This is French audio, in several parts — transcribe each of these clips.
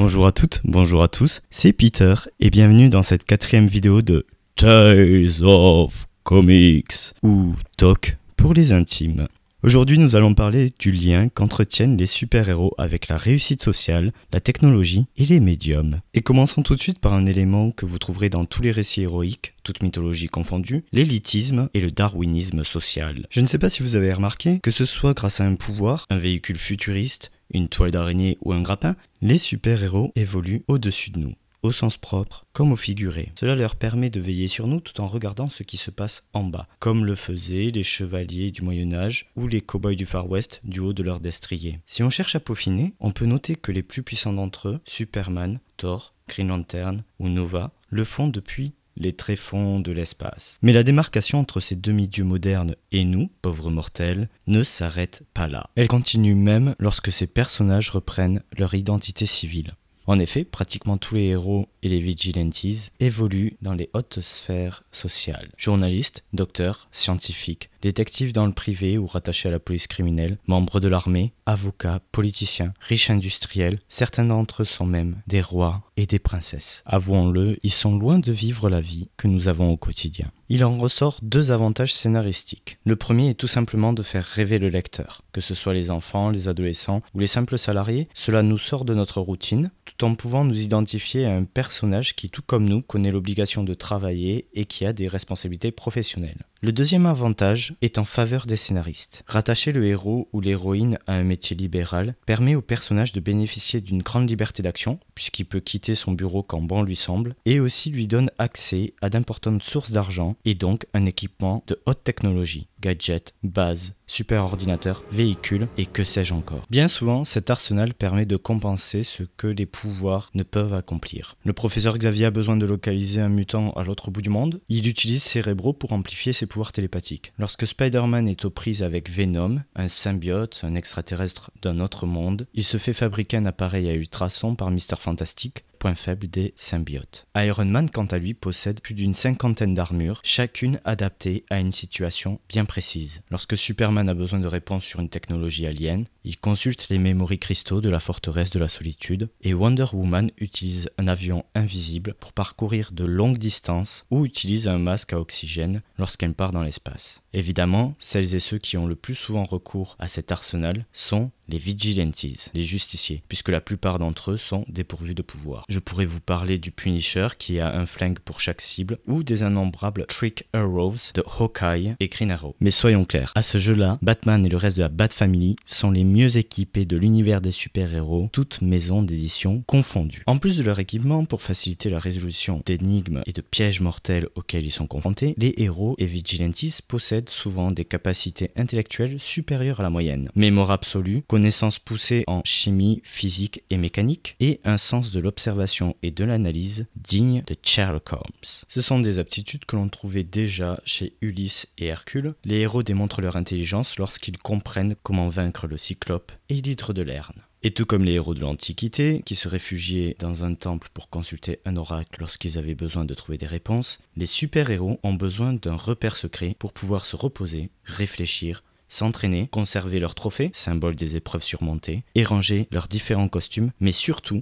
Bonjour à toutes, bonjour à tous, c'est Peter et bienvenue dans cette 4e vidéo de Tales of Comics, ou TOC pour les intimes. Aujourd'hui nous allons parler du lien qu'entretiennent les super-héros avec la réussite sociale, la technologie et les médiums. Et commençons tout de suite par un élément que vous trouverez dans tous les récits héroïques, toute mythologie confondue, l'élitisme et le darwinisme social. Je ne sais pas si vous avez remarqué, que ce soit grâce à un pouvoir, un véhicule futuriste, une toile d'araignée ou un grappin, les super-héros évoluent au-dessus de nous, au sens propre comme au figuré. Cela leur permet de veiller sur nous tout en regardant ce qui se passe en bas, comme le faisaient les chevaliers du Moyen-Âge ou les cow-boys du Far West du haut de leur destrier. Si on cherche à peaufiner, on peut noter que les plus puissants d'entre eux, Superman, Thor, Green Lantern ou Nova, le font depuis les tréfonds de l'espace. Mais la démarcation entre ces demi-dieux modernes et nous, pauvres mortels, ne s'arrête pas là. Elle continue même lorsque ces personnages reprennent leur identité civile. En effet, pratiquement tous les héros et les vigilantes évoluent dans les hautes sphères sociales. Journalistes, docteurs, scientifiques, détectives dans le privé ou rattachés à la police criminelle, membres de l'armée, avocats, politiciens, riches industriels, certains d'entre eux sont même des rois et des princesses. Avouons-le, ils sont loin de vivre la vie que nous avons au quotidien. Il en ressort 2 avantages scénaristiques. Le premier est tout simplement de faire rêver le lecteur. Que ce soit les enfants, les adolescents ou les simples salariés, cela nous sort de notre routine, tout en pouvant nous identifier à un personnage qui, tout comme nous, connaît l'obligation de travailler et qui a des responsabilités professionnelles. Le deuxième avantage est en faveur des scénaristes. Rattacher le héros ou l'héroïne à un métier libéral permet au personnage de bénéficier d'une grande liberté d'action, puisqu'il peut quitter son bureau quand bon lui semble, et aussi lui donne accès à d'importantes sources d'argent et donc un équipement de haute technologie, gadgets, bases, superordinateurs, véhicules et que sais-je encore. Bien souvent, cet arsenal permet de compenser ce que les pouvoirs ne peuvent accomplir. Le professeur Xavier a besoin de localiser un mutant à l'autre bout du monde, il utilise Cerebro pour amplifier ses pouvoirs télépathiques. Lorsque Spider-Man est aux prises avec Venom, un symbiote, un extraterrestre d'un autre monde, il se fait fabriquer un appareil à ultrasons par Mr Fantastic, point faible des symbiotes. Iron Man, quant à lui, possède plus d'une 50aine d'armures, chacune adaptée à une situation bien précise. Lorsque Superman a besoin de réponses sur une technologie alien, il consulte les mémories cristaux de la forteresse de la solitude, et Wonder Woman utilise un avion invisible pour parcourir de longues distances ou utilise un masque à oxygène lorsqu'elle part dans l'espace. Évidemment, celles et ceux qui ont le plus souvent recours à cet arsenal sont les vigilantes, les justiciers, puisque la plupart d'entre eux sont dépourvus de pouvoir. Je pourrais vous parler du Punisher qui a un flingue pour chaque cible, ou des innombrables Trick Arrows de Hawkeye et Green Arrow. Mais soyons clairs, à ce jeu-là, Batman et le reste de la Bat Family sont les mieux équipés de l'univers des super-héros, toutes maisons d'édition confondues. En plus de leur équipement pour faciliter la résolution d'énigmes et de pièges mortels auxquels ils sont confrontés, les héros et vigilantes possèdent souvent des capacités intellectuelles supérieures à la moyenne. Mémoire absolue, connaissances poussées en chimie, physique et mécanique, et un sens de l'observation et de l'analyse digne de Sherlock Holmes. Ce sont des aptitudes que l'on trouvait déjà chez Ulysse et Hercule. Les héros démontrent leur intelligence lorsqu'ils comprennent comment vaincre le Cyclope et l'hydre de Lerne. Et tout comme les héros de l'Antiquité, qui se réfugiaient dans un temple pour consulter un oracle lorsqu'ils avaient besoin de trouver des réponses, les super-héros ont besoin d'un repère secret pour pouvoir se reposer, réfléchir, s'entraîner, conserver leurs trophées, symbole des épreuves surmontées, et ranger leurs différents costumes, mais surtout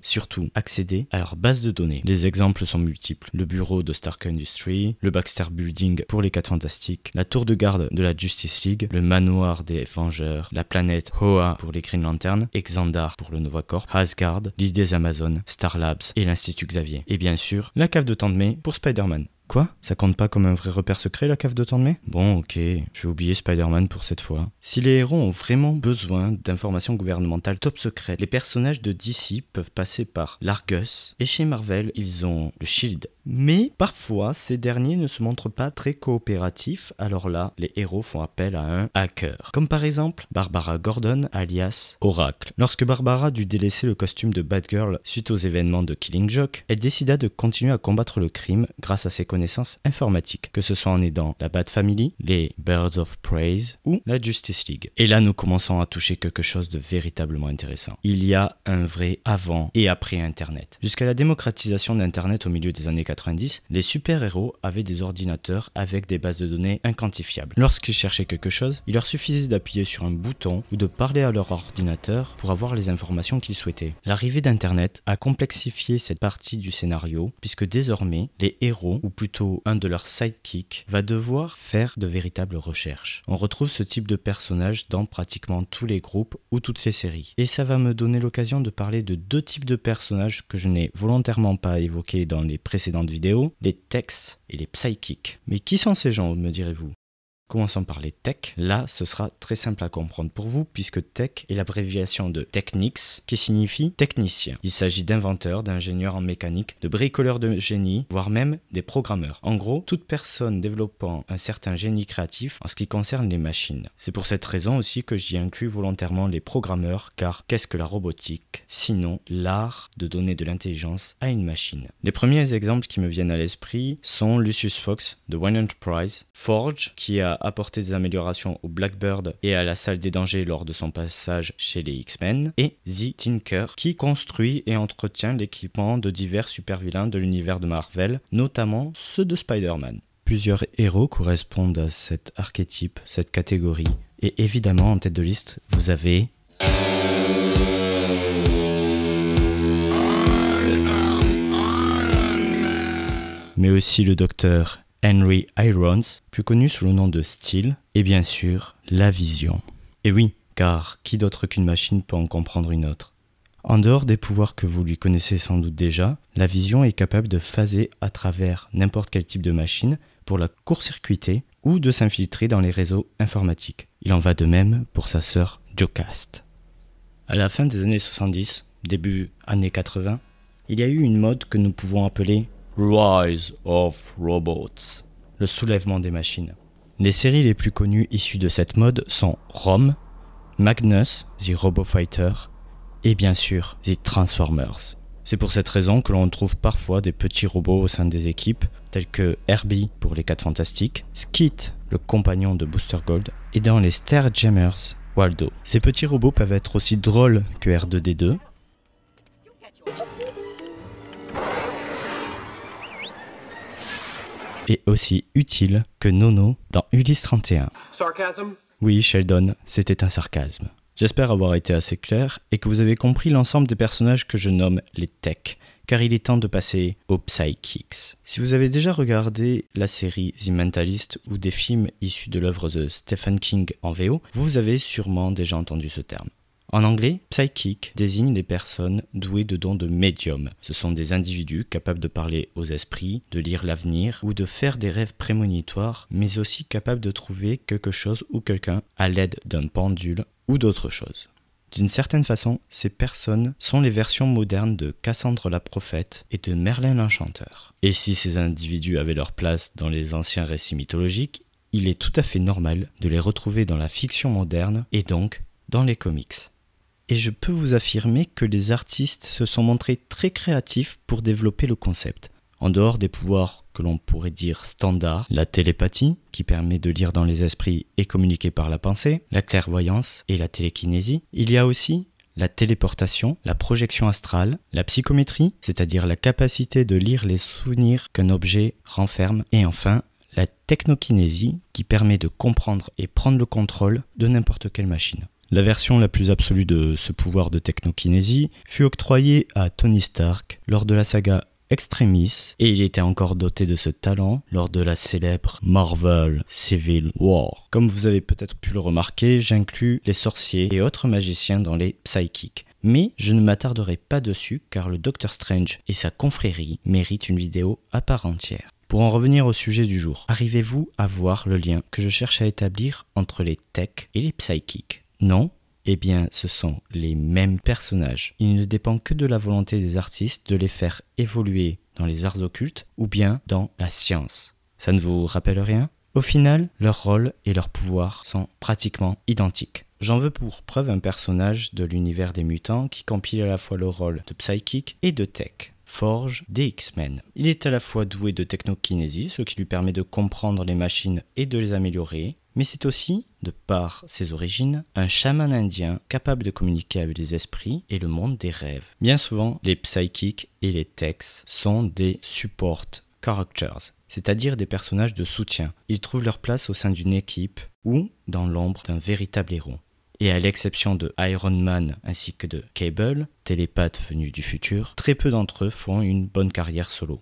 accéder à leur base de données. Les exemples sont multiples. Le bureau de Stark Industries, le Baxter Building pour les 4 Fantastiques, la tour de garde de la Justice League, le manoir des Vengeurs, la planète Hoa pour les Green Lantern, Xandar pour le Nova Corps, Asgard, l'île des Amazones, Star Labs et l'Institut Xavier. Et bien sûr, la cave de Tandemay pour Spider-Man. Quoi? Ça compte pas comme un vrai repère secret, la cave de Tandemay? Bon, ok, je vais oublier Spider-Man pour cette fois. Si les héros ont vraiment besoin d'informations gouvernementales top secrètes, les personnages de DC peuvent passer par l'Argus, et chez Marvel, ils ont le Shield. Mais parfois, ces derniers ne se montrent pas très coopératifs, alors là, les héros font appel à un hacker. Comme par exemple, Barbara Gordon, alias Oracle. Lorsque Barbara dut délaisser le costume de Batgirl suite aux événements de Killing Joke, elle décida de continuer à combattre le crime grâce à ses connaissances informatiques, que ce soit en aidant la Bat Family, les Birds of Prey ou la Justice League. Et là, nous commençons à toucher quelque chose de véritablement intéressant. Il y a un vrai avant et après Internet. Jusqu'à la démocratisation d'Internet au milieu des années 80, 90, les super-héros avaient des ordinateurs avec des bases de données inquantifiables. Lorsqu'ils cherchaient quelque chose, il leur suffisait d'appuyer sur un bouton ou de parler à leur ordinateur pour avoir les informations qu'ils souhaitaient. L'arrivée d'Internet a complexifié cette partie du scénario, puisque désormais, les héros, ou plutôt un de leurs sidekicks, va devoir faire de véritables recherches. On retrouve ce type de personnage dans pratiquement tous les groupes ou toutes les séries. Et ça va me donner l'occasion de parler de deux types de personnages que je n'ai volontairement pas évoqués dans les précédentes vidéos, les techs et les psychics. Mais qui sont ces gens, me direz-vous ? Commençons par les techs. Là, ce sera très simple à comprendre pour vous, puisque tech est l'abréviation de technics, qui signifie technicien. Il s'agit d'inventeurs, d'ingénieurs en mécanique, de bricoleurs de génie, voire même des programmeurs. En gros, toute personne développant un certain génie créatif en ce qui concerne les machines. C'est pour cette raison aussi que j'y inclus volontairement les programmeurs, car qu'est-ce que la robotique, sinon l'art de donner de l'intelligence à une machine. Les premiers exemples qui me viennent à l'esprit sont Lucius Fox de Wayne Enterprise, Forge, qui a apporté des améliorations au Blackbird et à la salle des dangers lors de son passage chez les X-Men, et The Tinker, qui construit et entretient l'équipement de divers super-vilains de l'univers de Marvel, notamment ceux de Spider-Man. Plusieurs héros correspondent à cet archétype, cette catégorie, et évidemment en tête de liste, vous avez... mais aussi le docteur Henry Irons, plus connu sous le nom de Steel, et bien sûr, la vision. Et oui, car qui d'autre qu'une machine peut en comprendre une autre ? En dehors des pouvoirs que vous lui connaissez sans doute déjà, la vision est capable de phaser à travers n'importe quel type de machine pour la court-circuiter ou de s'infiltrer dans les réseaux informatiques. Il en va de même pour sa sœur Jocasta. À la fin des années 70, début années 80, il y a eu une mode que nous pouvons appeler Rise of Robots, le soulèvement des machines. Les séries les plus connues issues de cette mode sont Rome, Magnus, The Robo Fighter, et bien sûr The Transformers. C'est pour cette raison que l'on trouve parfois des petits robots au sein des équipes, tels que Herbie pour les 4 Fantastiques, Skit, le compagnon de Booster Gold, et dans les Starjammers, Waldo. Ces petits robots peuvent être aussi drôles que R2-D2, et aussi utile que Nono dans Ulysse 31. Sarcasm? Oui, Sheldon, c'était un sarcasme. J'espère avoir été assez clair et que vous avez compris l'ensemble des personnages que je nomme les techs, car il est temps de passer aux psychics. Si vous avez déjà regardé la série The Mentalist ou des films issus de l'œuvre de Stephen King en VO, vous avez sûrement déjà entendu ce terme. En anglais, psychic désigne les personnes douées de dons de médium. Ce sont des individus capables de parler aux esprits, de lire l'avenir ou de faire des rêves prémonitoires, mais aussi capables de trouver quelque chose ou quelqu'un à l'aide d'un pendule ou d'autre chose. D'une certaine façon, ces personnes sont les versions modernes de Cassandre la prophète et de Merlin l'enchanteur. Et si ces individus avaient leur place dans les anciens récits mythologiques, il est tout à fait normal de les retrouver dans la fiction moderne et donc dans les comics. Et je peux vous affirmer que les artistes se sont montrés très créatifs pour développer le concept. En dehors des pouvoirs que l'on pourrait dire standards, la télépathie, qui permet de lire dans les esprits et communiquer par la pensée, la clairvoyance et la télékinésie, il y a aussi la téléportation, la projection astrale, la psychométrie, c'est-à-dire la capacité de lire les souvenirs qu'un objet renferme, et enfin la technokinésie, qui permet de comprendre et prendre le contrôle de n'importe quelle machine. La version la plus absolue de ce pouvoir de technokinésie fut octroyée à Tony Stark lors de la saga Extremis, et il était encore doté de ce talent lors de la célèbre Marvel Civil War. Comme vous avez peut-être pu le remarquer, j'inclus les sorciers et autres magiciens dans les psychics. Mais je ne m'attarderai pas dessus car le Docteur Strange et sa confrérie méritent une vidéo à part entière. Pour en revenir au sujet du jour, arrivez-vous à voir le lien que je cherche à établir entre les techs et les psychics ? Non ? Eh bien, ce sont les mêmes personnages. Il ne dépend que de la volonté des artistes de les faire évoluer dans les arts occultes ou bien dans la science. Ça ne vous rappelle rien ? Au final, leur rôle et leur pouvoir sont pratiquement identiques. J'en veux pour preuve un personnage de l'univers des mutants qui compile à la fois le rôle de psychic et de tech. Forge des X-Men. Il est à la fois doué de technokinésie, ce qui lui permet de comprendre les machines et de les améliorer, mais c'est aussi, de par ses origines, un chaman indien capable de communiquer avec les esprits et le monde des rêves. Bien souvent, les psychics et les techs sont des supports characters, c'est-à-dire des personnages de soutien. Ils trouvent leur place au sein d'une équipe ou dans l'ombre d'un véritable héros. Et à l'exception de Iron Man ainsi que de Cable, télépathe venu du futur, très peu d'entre eux font une bonne carrière solo.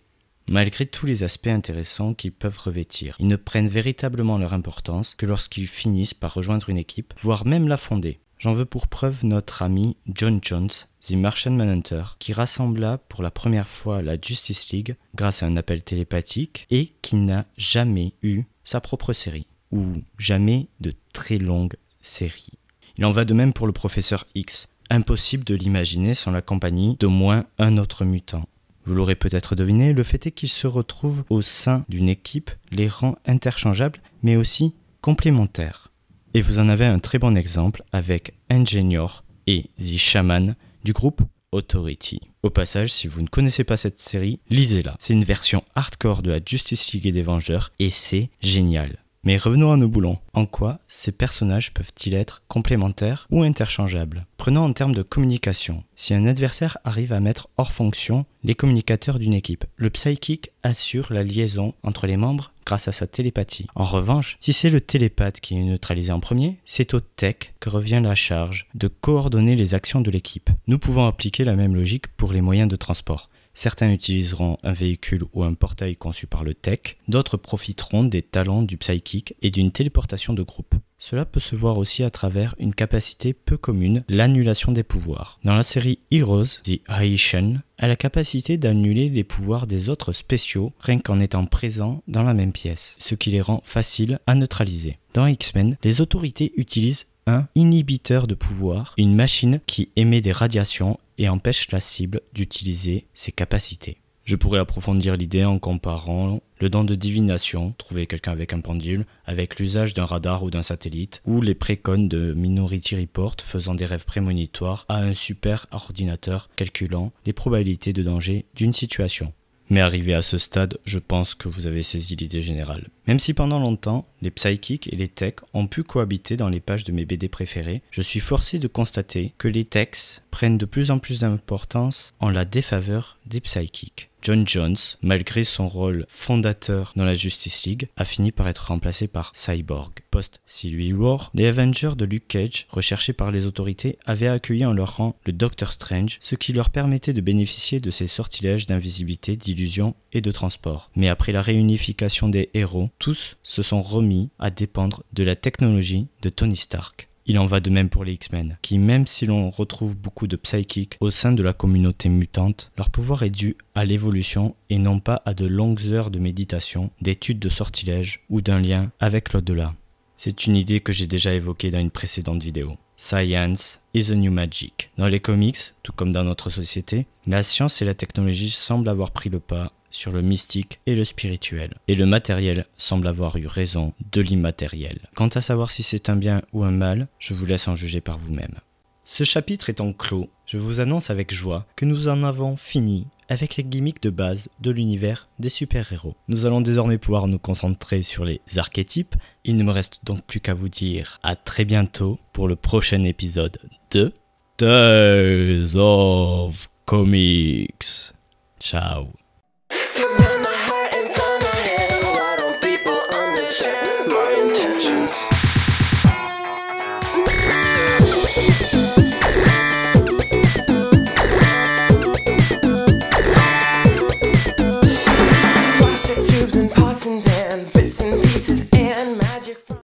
Malgré tous les aspects intéressants qu'ils peuvent revêtir, ils ne prennent véritablement leur importance que lorsqu'ils finissent par rejoindre une équipe, voire même la fonder. J'en veux pour preuve notre ami John Jones, The Martian Manhunter, qui rassembla pour la première fois la Justice League grâce à un appel télépathique et qui n'a jamais eu sa propre série, ou jamais de très longue série. Il en va de même pour le Professeur X, impossible de l'imaginer sans la compagnie d'au moins un autre mutant. Vous l'aurez peut-être deviné, le fait est qu'ils se retrouvent au sein d'une équipe les rend interchangeables, mais aussi complémentaires. Et vous en avez un très bon exemple avec Engineer et The Shaman du groupe Authority. Au passage, si vous ne connaissez pas cette série, lisez-la. C'est une version hardcore de la Justice League et des Vengeurs, et c'est génial. Mais revenons à nos boulons. En quoi ces personnages peuvent-ils être complémentaires ou interchangeables? Prenons en termes de communication. Si un adversaire arrive à mettre hors fonction les communicateurs d'une équipe, le psychic assure la liaison entre les membres grâce à sa télépathie. En revanche, si c'est le télépathe qui est neutralisé en premier, c'est au tech que revient la charge de coordonner les actions de l'équipe. Nous pouvons appliquer la même logique pour les moyens de transport. Certains utiliseront un véhicule ou un portail conçu par le tech, d'autres profiteront des talents du psychic et d'une téléportation de groupe. Cela peut se voir aussi à travers une capacité peu commune, l'annulation des pouvoirs. Dans la série Heroes, The Haitian a la capacité d'annuler les pouvoirs des autres spéciaux rien qu'en étant présents dans la même pièce, ce qui les rend faciles à neutraliser. Dans X-Men, les autorités utilisent un inhibiteur de pouvoir, une machine qui émet des radiations et empêche la cible d'utiliser ses capacités. Je pourrais approfondir l'idée en comparant le don de divination, trouver quelqu'un avec un pendule, avec l'usage d'un radar ou d'un satellite, ou les précones de Minority Report faisant des rêves prémonitoires à un super ordinateur calculant les probabilités de danger d'une situation. Mais arrivé à ce stade, je pense que vous avez saisi l'idée générale. Même si pendant longtemps, les psychics et les techs ont pu cohabiter dans les pages de mes BD préférés, je suis forcé de constater que les techs prennent de plus en plus d'importance en la défaveur des psychics. John Jones, malgré son rôle fondateur dans la Justice League, a fini par être remplacé par Cyborg. Post-Civil War, les Avengers de Luke Cage, recherchés par les autorités, avaient accueilli en leur rang le Doctor Strange, ce qui leur permettait de bénéficier de ses sortilèges d'invisibilité, d'illusion et de transport. Mais après la réunification des héros, tous se sont remis à dépendre de la technologie de Tony Stark. Il en va de même pour les X-Men, qui même si l'on retrouve beaucoup de psychics au sein de la communauté mutante, leur pouvoir est dû à l'évolution et non pas à de longues heures de méditation, d'études de sortilèges ou d'un lien avec l'au-delà. C'est une idée que j'ai déjà évoquée dans une précédente vidéo. Science is the new magic. Dans les comics, tout comme dans notre société, la science et la technologie semblent avoir pris le pas sur le mystique et le spirituel. Et le matériel semble avoir eu raison de l'immatériel. Quant à savoir si c'est un bien ou un mal, je vous laisse en juger par vous-même. Ce chapitre étant clos, je vous annonce avec joie que nous en avons fini avec les gimmicks de base de l'univers des super-héros. Nous allons désormais pouvoir nous concentrer sur les archétypes. Il ne me reste donc plus qu'à vous dire à très bientôt pour le prochain épisode de Tales of Comics. Ciao. My heart and find my head. Why don't people understand my intentions?